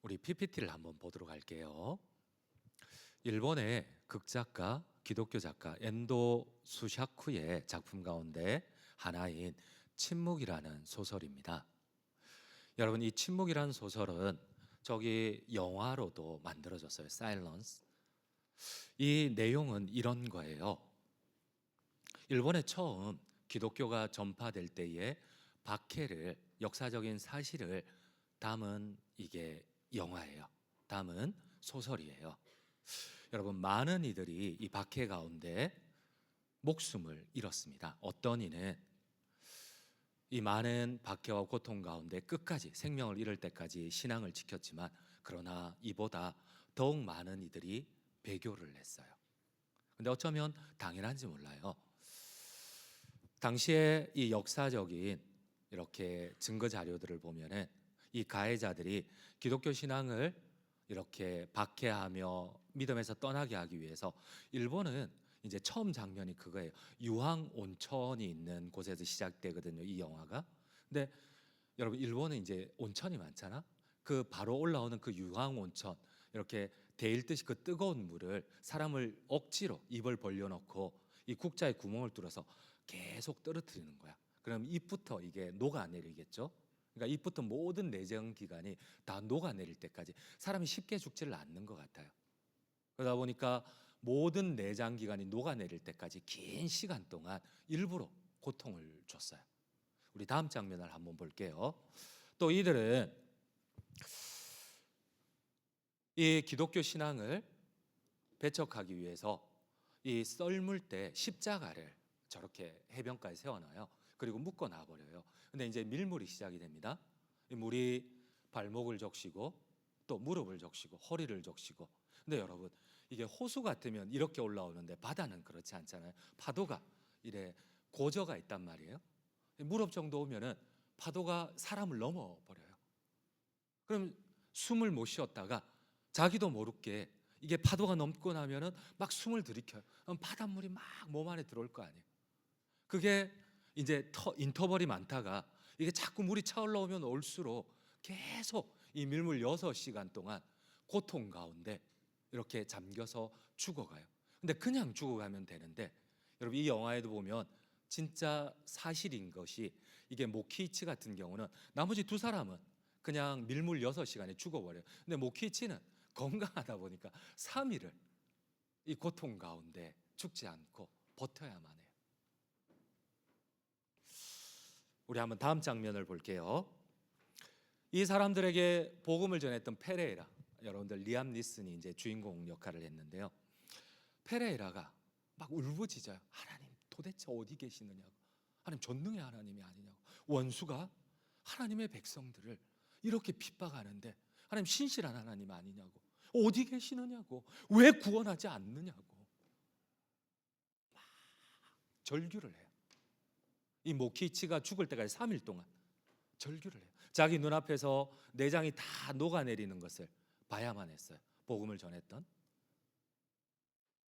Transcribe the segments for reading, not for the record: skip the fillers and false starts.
우리 PPT를 한번 보도록 할게요. 일본의 극작가, 기독교 작가 엔도 수샤쿠의 작품 가운데 하나인 침묵이라는 소설입니다. 여러분, 이 침묵이라는 소설은 저기 영화로도 만들어졌어요. 사일런스. 이 내용은 이런 거예요. 일본에 처음 기독교가 전파될 때의 박해를, 역사적인 사실을 담은 이게 영화예요. 담은 소설이에요. 여러분, 많은 이들이 이 박해 가운데 목숨을 잃었습니다. 어떤 이는 이 많은 박해와 고통 가운데 끝까지 생명을 잃을 때까지 신앙을 지켰지만, 그러나 이보다 더욱 많은 이들이 배교를 했어요. 근데 어쩌면 당연한지 몰라요. 당시에 이 역사적인 이렇게 증거 자료들을 보면은 이 가해자들이 기독교 신앙을 이렇게 박해하며 믿음에서 떠나게 하기 위해서, 일본은 이제 처음 장면이 그거예요. 유황 온천이 있는 곳에서 시작되거든요, 이 영화가. 근데 여러분, 일본은 이제 온천이 많잖아. 그 바로 올라오는 그 유황 온천, 이렇게 데일듯이 그 뜨거운 물을 사람을 억지로 입을 벌려놓고 이 국자에 구멍을 뚫어서 계속 떨어뜨리는 거야. 그럼 입부터 이게 녹아내리겠죠. 그러니까 입부터 모든 내장 기관이 다 녹아내릴 때까지 사람이 쉽게 죽지를 않는 것 같아요. 그러다 보니까 모든 내장 기관이 녹아내릴 때까지 긴 시간 동안 일부러 고통을 줬어요. 우리 다음 장면을 한번 볼게요. 또 이들은 이 기독교 신앙을 배척하기 위해서 이 썰물 때 십자가를 저렇게 해변가에 세워놔요. 그리고 묶어 놔버려요. 근데 이제 밀물이 시작이 됩니다. 이 물이 발목을 적시고 또 무릎을 적시고 허리를 적시고. 근데 여러분, 이게 호수 같으면 이렇게 올라오는데 바다는 그렇지 않잖아요. 파도가 이래 고저가 있단 말이에요. 무릎 정도 오면은 파도가 사람을 넘어버려요. 그럼 숨을 못 쉬었다가 자기도 모르게 이게 파도가 넘고 나면은 막 숨을 들이켜요. 그럼 바닷물이 막 몸 안에 들어올 거 아니에요. 그게 이제 인터벌이 많다가 이게 자꾸 물이 차올라오면 올수록 계속 이 밀물 6시간 동안 고통 가운데 이렇게 잠겨서 죽어가요. 근데 그냥 죽어가면 되는데, 여러분, 이 영화에도 보면 진짜 사실인 것이, 이게 모키이치 같은 경우는 나머지 두 사람은 그냥 밀물 6시간에 죽어버려요. 근데 모키이치는 건강하다 보니까 3일을 이 고통 가운데 죽지 않고 버텨야만 해요. 우리 한번 다음 장면을 볼게요. 이 사람들에게 복음을 전했던 페레이라, 여러분들 리암 니슨이 이제 주인공 역할을 했는데요. 페레이라가 막 울부짖어요. 하나님 도대체 어디 계시느냐고. 하나님 전능의 하나님이 아니냐고. 원수가 하나님의 백성들을 이렇게 핍박하는데 하나님 신실한 하나님 아니냐고. 어디 계시느냐고. 왜 구원하지 않느냐고. 절규를 해요. 이 모키치가 죽을 때까지 3일 동안 절규를 해요. 자기 눈앞에서 내장이 다 녹아내리는 것을 봐야만 했어요. 복음을 전했던.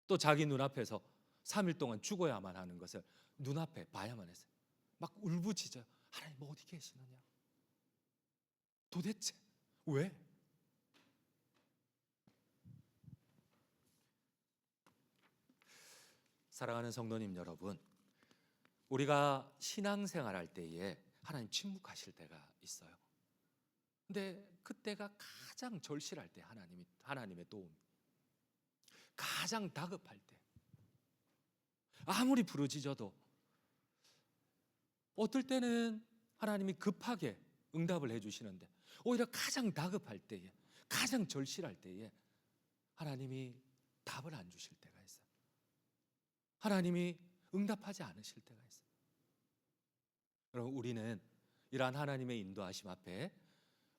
또 자기 눈앞에서 3일 동안 죽어야만 하는 것을 눈앞에 봐야만 했어요. 막 울부짖어요. 하나님 어디 계시느냐. 도대체 왜? 사랑하는 성도님 여러분, 우리가 신앙생활 할 때에 하나님 침묵하실 때가 있어요. 근데 그때가 가장 절실할 때, 하나님의 도움, 가장 다급할 때, 아무리 부르짖어도, 어떨 때는 하나님이 급하게 응답을 해주시는데, 오히려 가장 다급할 때에, 가장 절실할 때에 하나님이 답을 안 주실 때가 있어요. 하나님이 응답하지 않으실 때가 있어요. 여러분, 우리는 이러한 하나님의 인도하심 앞에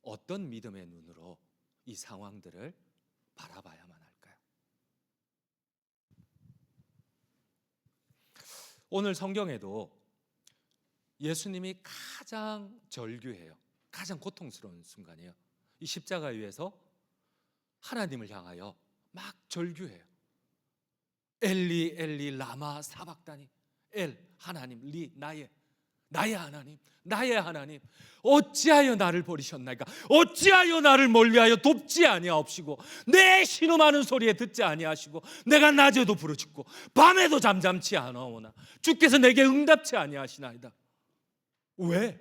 어떤 믿음의 눈으로 이 상황들을 바라봐야만 할까요? 오늘 성경에도 예수님이 가장 절규해요. 가장 고통스러운 순간이에요. 이 십자가 위에서 하나님을 향하여 막 절규해요. 엘리 엘리 라마 사박다니. 엘 하나님, 리 나의. 나의 하나님, 나의 하나님, 어찌하여 나를 버리셨나이까? 어찌하여 나를 멀리하여 돕지 아니하옵시고 내 신음하는 소리에 듣지 아니하시고 내가 낮에도 부르짖고 밤에도 잠잠치 않아오나 주께서 내게 응답치 아니하시나이다. 왜?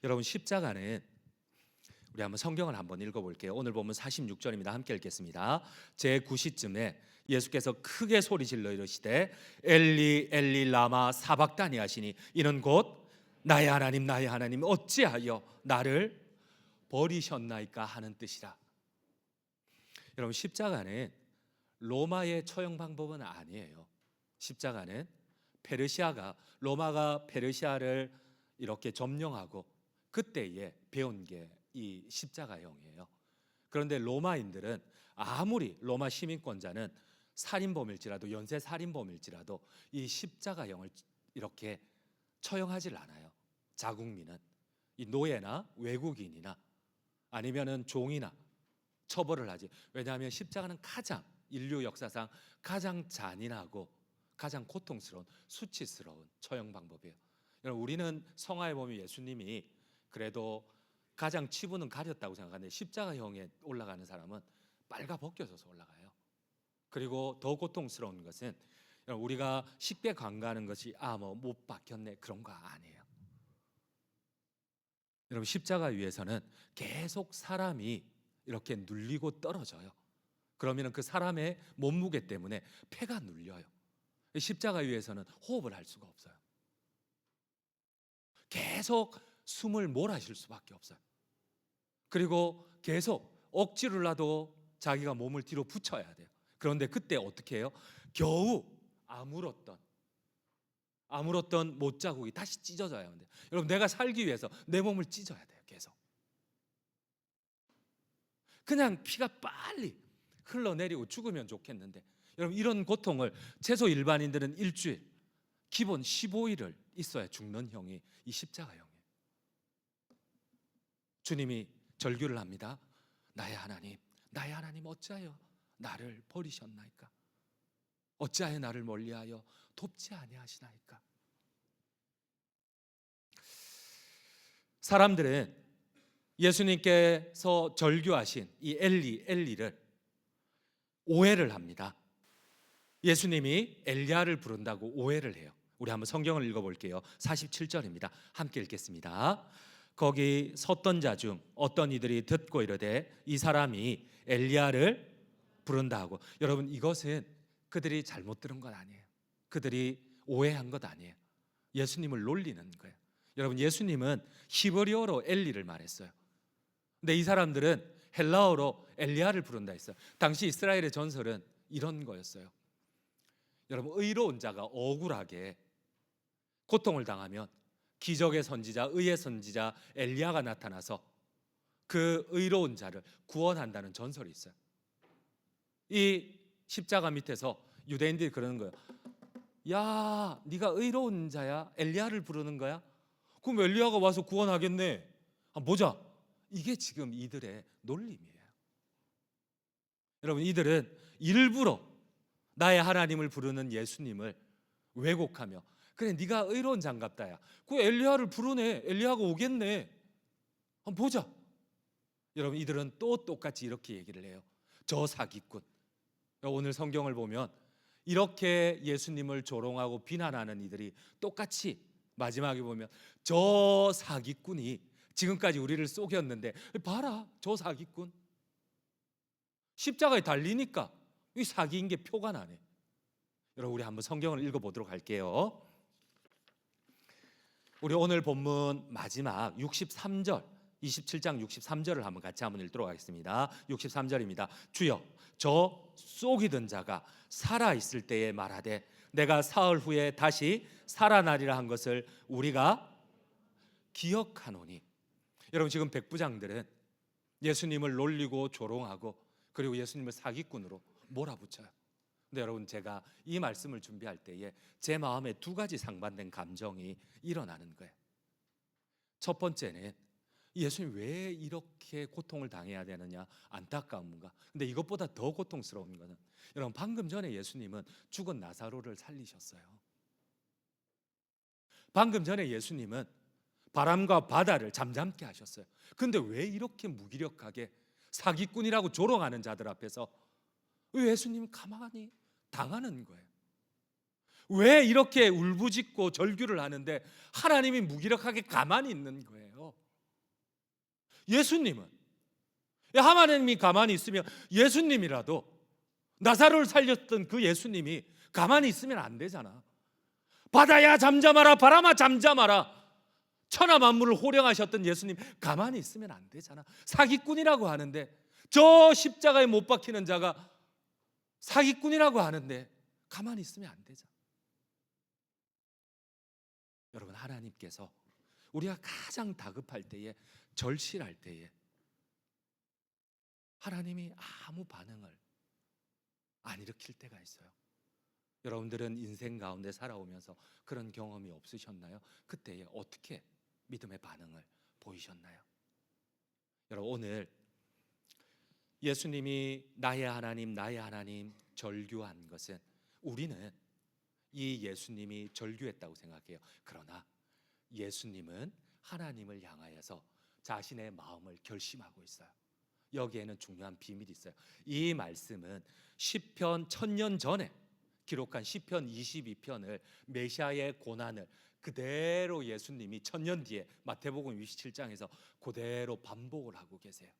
여러분, 십자가는 우리 한번 성경을 한번 읽어볼게요. 오늘 보면 46절입니다. 함께 읽겠습니다. 제9시쯤에 예수께서 크게 소리질러 이르시되 엘리 엘리 라마 사박다니 하시니 이는 곧 나의 하나님 나의 하나님 어찌하여 나를 버리셨나이까 하는 뜻이라. 여러분, 십자가는 로마의 처형 방법은 아니에요. 십자가는 로마가 페르시아를 이렇게 점령하고 그때에 배운 게 이 십자가형이에요. 그런데 로마인들은 아무리 로마 시민권자는 살인범일지라도 연쇄 살인범일지라도 이 십자가형을 이렇게 처형하질 않아요. 자국민은 이 노예나 외국인이나 아니면은 종이나 처벌을 하지. 왜냐하면 십자가는 가장 인류 역사상 가장 잔인하고 가장 고통스러운 수치스러운 처형 방법이에요. 여러분, 우리는 성화에 보면 예수님이 그래도 가장 치부는 가렸다고 생각하는데 십자가형에 올라가는 사람은 빨가 벗겨져서 올라가요. 그리고 더 고통스러운 것은 우리가 쉽게 간과하는 것이 뭐 못 박혔네 그런 거 아니에요. 여러분, 십자가 위에서는 계속 사람이 이렇게 눌리고 떨어져요. 그러면 그 사람의 몸무게 때문에 폐가 눌려요. 십자가 위에서는 호흡을 할 수가 없어요. 계속 숨을 몰아쉴 수밖에 없어요. 그리고 계속 억지로라도 자기가 몸을 뒤로 붙여야 돼요. 그런데 그때 어떻게 해요? 겨우 아물었던 못자국이 다시 찢어져야 하는데, 여러분, 내가 살기 위해서 내 몸을 찢어야 돼요. 계속 그냥 피가 빨리 흘러내리고 죽으면 좋겠는데, 여러분, 이런 고통을 최소 일반인들은 일주일, 기본 15일을 있어야 죽는 형이 이 십자가형이에요. 주님이 절규를 합니다. 나의 하나님 어찌하여 나를 버리셨나이까? 어찌하여 나를 멀리하여 돕지 아니하시나이까? 사람들은 예수님께서 절규하신 이 엘리를 오해를 합니다. 예수님이 엘리야를 부른다고 오해를 해요. 우리 한번 성경을 읽어볼게요. 47절입니다. 함께 읽겠습니다. 거기 섰던 자 중 어떤 이들이 듣고 이르되 이 사람이 엘리야를 부른다 하고. 여러분, 이것은 그들이 잘못 들은 것 아니에요. 그들이 오해한 것 아니에요. 예수님을 놀리는 거예요. 여러분, 예수님은 히브리어로 엘리를 말했어요. 근데 이 사람들은 헬라어로 엘리야를 부른다 했어요. 당시 이스라엘의 전설은 이런 거였어요. 여러분, 의로운 자가 억울하게 고통을 당하면 기적의 선지자, 의의 선지자 엘리야가 나타나서 그 의로운 자를 구원한다는 전설이 있어요. 이 십자가 밑에서 유대인들이 그러는 거예요. 야, 네가 의로운 자야? 엘리야를 부르는 거야? 그럼 엘리야가 와서 구원하겠네. 보자. 이게 지금 이들의 놀림이에요. 여러분, 이들은 일부러 나의 하나님을 부르는 예수님을 왜곡하며, 그래, 네가 의로운 장갑다야. 그 엘리야를 부르네. 엘리야가 오겠네. 한번 보자. 여러분, 이들은 또 똑같이 이렇게 얘기를 해요. 저 사기꾼. 오늘 성경을 보면 이렇게 예수님을 조롱하고 비난하는 이들이 똑같이 마지막에 보면 저 사기꾼이 지금까지 우리를 속였는데 봐라, 저 사기꾼. 십자가에 달리니까 이 사기인 게 표가 나네. 여러분, 우리 한번 성경을 읽어보도록 할게요. 우리 오늘 본문 마지막 63절, 27장 63절을 한번 읽도록 하겠습니다. 63절입니다. 주여, 저 속이던 자가 살아있을 때에 말하되 내가 사흘 후에 다시 살아나리라 한 것을 우리가 기억하노니. 여러분, 지금 백부장들은 예수님을 놀리고 조롱하고 그리고 예수님을 사기꾼으로 몰아붙여요. 근데 여러분, 제가 이 말씀을 준비할 때에 제 마음에 두 가지 상반된 감정이 일어나는 거예요. 첫 번째는 예수님 왜 이렇게 고통을 당해야 되느냐, 안타까움과. 근데 이것보다 더 고통스러운 것은, 여러분, 방금 전에 예수님은 죽은 나사로를 살리셨어요. 방금 전에 예수님은 바람과 바다를 잠잠케 하셨어요. 근데 왜 이렇게 무기력하게 사기꾼이라고 조롱하는 자들 앞에서 왜 예수님이 가만히 당하는 거예요? 왜 이렇게 울부짖고 절규를 하는데 하나님이 무기력하게 가만히 있는 거예요? 예수님은, 하나님이 가만히 있으면 예수님이라도, 나사로를 살렸던 그 예수님이 가만히 있으면 안 되잖아. 바다야 잠잠하라, 바람아 잠잠하라, 천하 만물을 호령하셨던 예수님 가만히 있으면 안 되잖아. 사기꾼이라고 하는데, 저 십자가에 못 박히는 자가 사기꾼이라고 하는데 가만히 있으면 안 되잖아. 여러분, 하나님께서 우리가 가장 다급할 때에, 절실할 때에 하나님이 아무 반응을 안 일으킬 때가 있어요. 여러분들은 인생 가운데 살아오면서 그런 경험이 없으셨나요? 그때에 어떻게 믿음의 반응을 보이셨나요? 여러분, 오늘 예수님이 나의 하나님, 나의 하나님 절규한 것은, 우리는 이 예수님이 절규했다고 생각해요. 그러나 예수님은 하나님을 향하여서 자신의 마음을 결심하고 있어요. 여기에는 중요한 비밀이 있어요. 이 말씀은 시편 1000년 전에 기록한 시편 22편을, 메시아의 고난을 그대로 예수님이 1000년 뒤에 마태복음 27장에서 그대로 반복을 하고 계세요.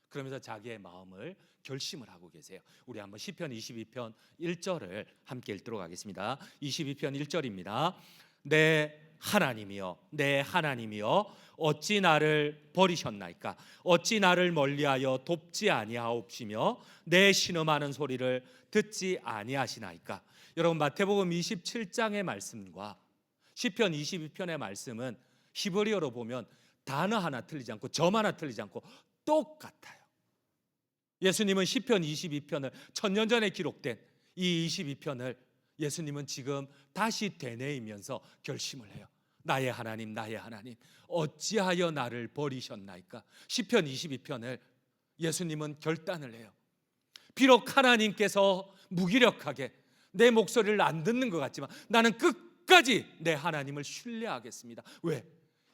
그러면서 자기의 마음을 결심을 하고 계세요. 우리 한번 시편 22편 1절을 함께 읽도록 하겠습니다. 22편 1절입니다. 내 하나님이여, 내 하나님이여, 어찌 나를 버리셨나이까? 어찌 나를 멀리하여 돕지 아니하옵시며 내 신음하는 소리를 듣지 아니하시나이까? 여러분, 마태복음 27장의 말씀과 시편 22편의 말씀은 히브리어로 보면 단어 하나 틀리지 않고 점 하나 틀리지 않고 똑같아요. 예수님은 시편 22편을 1000년 전에 기록된 이 22편을 예수님은 지금 다시 되뇌이면서 결심을 해요. 나의 하나님, 나의 하나님, 어찌하여 나를 버리셨나이까? 시편 22편을 예수님은 결단을 해요. 비록 하나님께서 무기력하게 내 목소리를 안 듣는 것 같지만 나는 끝까지 내 하나님을 신뢰하겠습니다. 왜?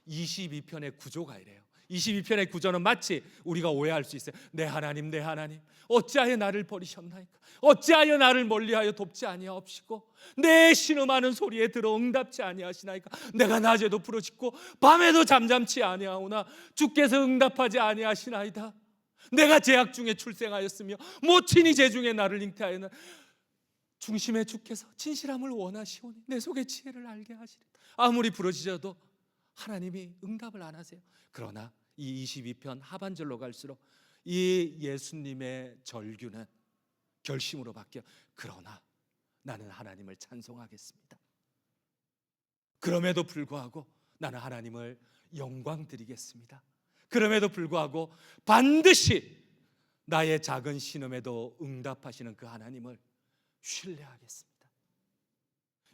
22편의 구조가 이래요. 22편의 구조는 마치 우리가 오해할 수 있어요. 내 하나님, 내 하나님, 어찌하여 나를 버리셨나이까? 어찌하여 나를 멀리하여 돕지 아니하옵시고 내 신음하는 소리에 들어 응답지 아니하시나이까? 내가 낮에도 부르짖고 밤에도 잠잠치 아니하오나 주께서 응답하지 아니하시나이다. 내가 제약 중에 출생하였으며 모친이 제 중에 나를 잉태하였나 중심의 주께서 진실함을 원하시오니 내 속의 지혜를 알게 하시리다. 아무리 부르짖어도 하나님이 응답을 안 하세요. 그러나 이 22편 하반절로 갈수록 이 예수님의 절규는 결심으로 바뀌어, 그러나 나는 하나님을 찬송하겠습니다. 그럼에도 불구하고 나는 하나님을 영광 드리겠습니다. 그럼에도 불구하고 반드시 나의 작은 신음에도 응답하시는 그 하나님을 신뢰하겠습니다.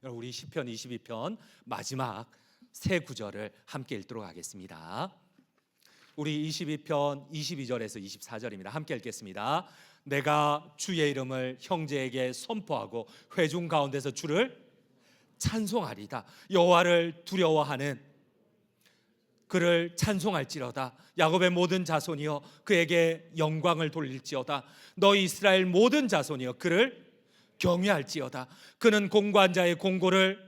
여러분, 우리 시편 22편 마지막 세 구절을 함께 읽도록 하겠습니다. 우리 22편 22절에서 24절입니다. 함께 읽겠습니다. 내가 주의 이름을 형제에게 선포하고 회중 가운데서 주를 찬송하리다. 여호와를 두려워하는 그를 찬송할지로다. 야곱의 모든 자손이여 그에게 영광을 돌릴지어다. 너희 이스라엘 모든 자손이여 그를 경외할지어다. 그는 공고한 자의 공고를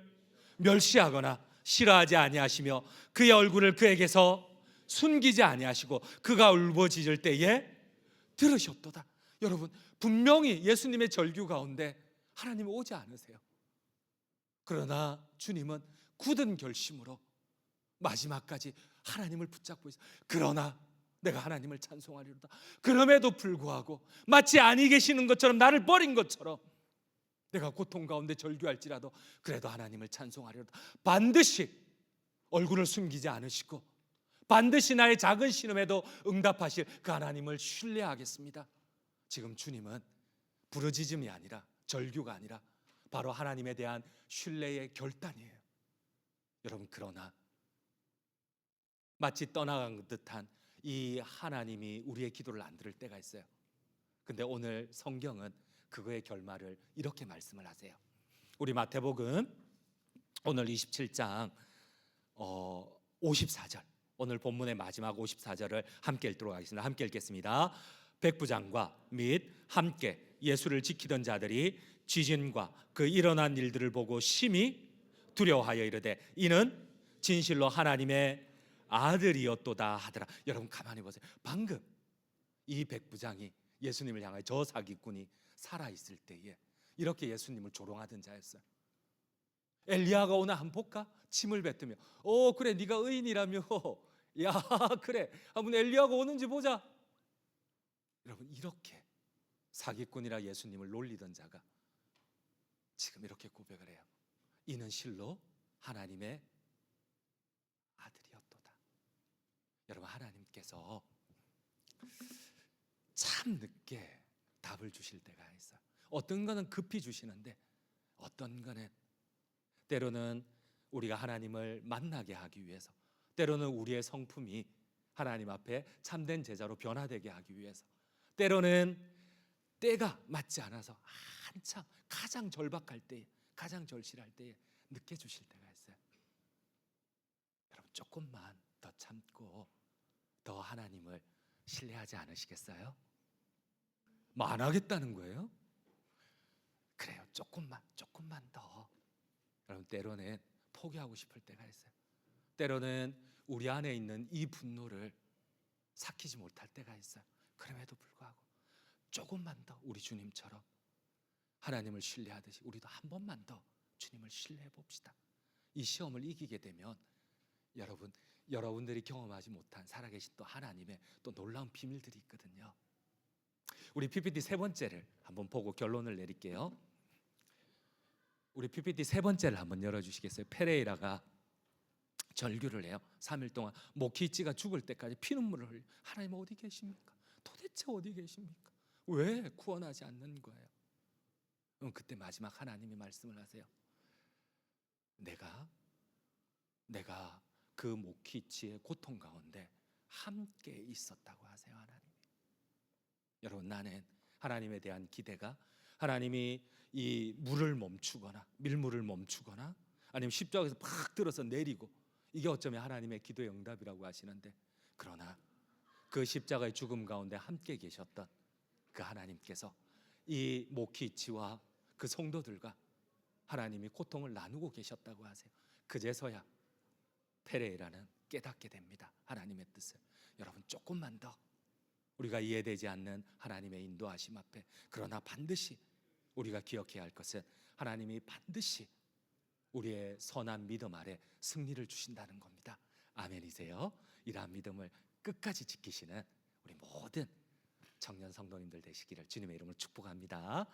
멸시하거나 싫어하지 아니하시며 그의 얼굴을 그에게서 숨기지 아니하시고 그가 울부짖을 때에 들으셨도다. 여러분, 분명히 예수님의 절규 가운데 하나님이 오지 않으세요. 그러나 주님은 굳은 결심으로 마지막까지 하나님을 붙잡고 있어요. 그러나 내가 하나님을 찬송하리로다. 그럼에도 불구하고 마치 아니 계시는 것처럼, 나를 버린 것처럼 내가 고통 가운데 절규할지라도 그래도 하나님을 찬송하리로다. 반드시 얼굴을 숨기지 않으시고 반드시 나의 작은 신음에도 응답하실 그 하나님을 신뢰하겠습니다. 지금 주님은 부르짖음이 아니라, 절규가 아니라 바로 하나님에 대한 신뢰의 결단이에요. 여러분, 그러나 마치 떠나간 듯한 이 하나님이 우리의 기도를 안 들을 때가 있어요. 근데 오늘 성경은 그거의 결말을 이렇게 말씀을 하세요. 우리 마태복음 오늘 27장 54절, 오늘 본문의 마지막 54절을 함께 읽도록 하겠습니다. 함께 읽겠습니다. 백부장과 및 함께 예수를 지키던 자들이 지진과 그 일어난 일들을 보고 심히 두려워하여 이르되 이는 진실로 하나님의 아들이었도다 하더라. 여러분 가만히 보세요. 방금 이 백부장이 예수님을 향하여, 저 사기꾼이 살아있을 때에 이렇게 예수님을 조롱하던 자였어요. 엘리야가 오나 한번 볼까? 침을 뱉으며 그래 네가 의인이라며 야 그래 한번 엘리야가 오는지 보자. 여러분 이렇게 사기꾼이라 예수님을 놀리던 자가 지금 이렇게 고백을 해요. 이는 실로 하나님의 아들이었도다. 여러분 하나님께서 참 늦게 답을 주실 때가 있어요. 어떤 거는 급히 주시는데 어떤 거는 때로는 우리가 하나님을 만나게 하기 위해서, 때로는 우리의 성품이 하나님 앞에 참된 제자로 변화되게 하기 위해서, 때로는 때가 맞지 않아서 한참 가장 절박할 때에, 가장 절실할 때에 늦게 주실 때가 있어요. 여러분 조금만 더 참고 더 하나님을 신뢰하지 않으시겠어요? 뭐 안 하겠다는 거예요? 그래요. 조금만 더. 여러분 때로는 포기하고 싶을 때가 있어요. 때로는 우리 안에 있는 이 분노를 삭히지 못할 때가 있어요. 그럼에도 불구하고 조금만 더 우리 주님처럼 하나님을 신뢰하듯이 우리도 한 번만 더 주님을 신뢰해 봅시다. 이 시험을 이기게 되면 여러분들이 경험하지 못한 살아계신 또 하나님의 또 놀라운 비밀들이 있거든요. 우리 PPT 세 번째를 한번 보고 결론을 내릴게요. 우리 PPT 세 번째를 한번 열어주시겠어요? 페레이라가 절규를 해요. 3일 동안 모키치가 죽을 때까지 피눈물을 흘려. 하나님 어디 계십니까? 도대체 어디 계십니까? 왜 구원하지 않는 거예요? 그때 마지막 하나님이 말씀을 하세요. 내가 그 모키치의 고통 가운데 함께 있었다고 하세요. 하나님. 여러분 나는 하나님에 대한 기대가 하나님이 이 물을 멈추거나 밀물을 멈추거나 아니면 십자가에서 팍 들어서 내리고 이게 어쩌면 하나님의 기도의 응답이라고 하시는데, 그러나 그 십자가의 죽음 가운데 함께 계셨던 그 하나님께서 이 모키치와 그 성도들과 하나님이 고통을 나누고 계셨다고 하세요. 그제서야 페레이라는 깨닫게 됩니다. 하나님의 뜻을. 여러분 조금만 더 우리가 이해되지 않는 하나님의 인도하심 앞에, 그러나 반드시 우리가 기억해야 할 것은 하나님이 반드시 우리의 선한 믿음 아래 승리를 주신다는 겁니다. 아멘이세요? 이러한 믿음을 끝까지 지키시는 우리 모든 청년 성도님들 되시기를 주님의 이름으로 축복합니다.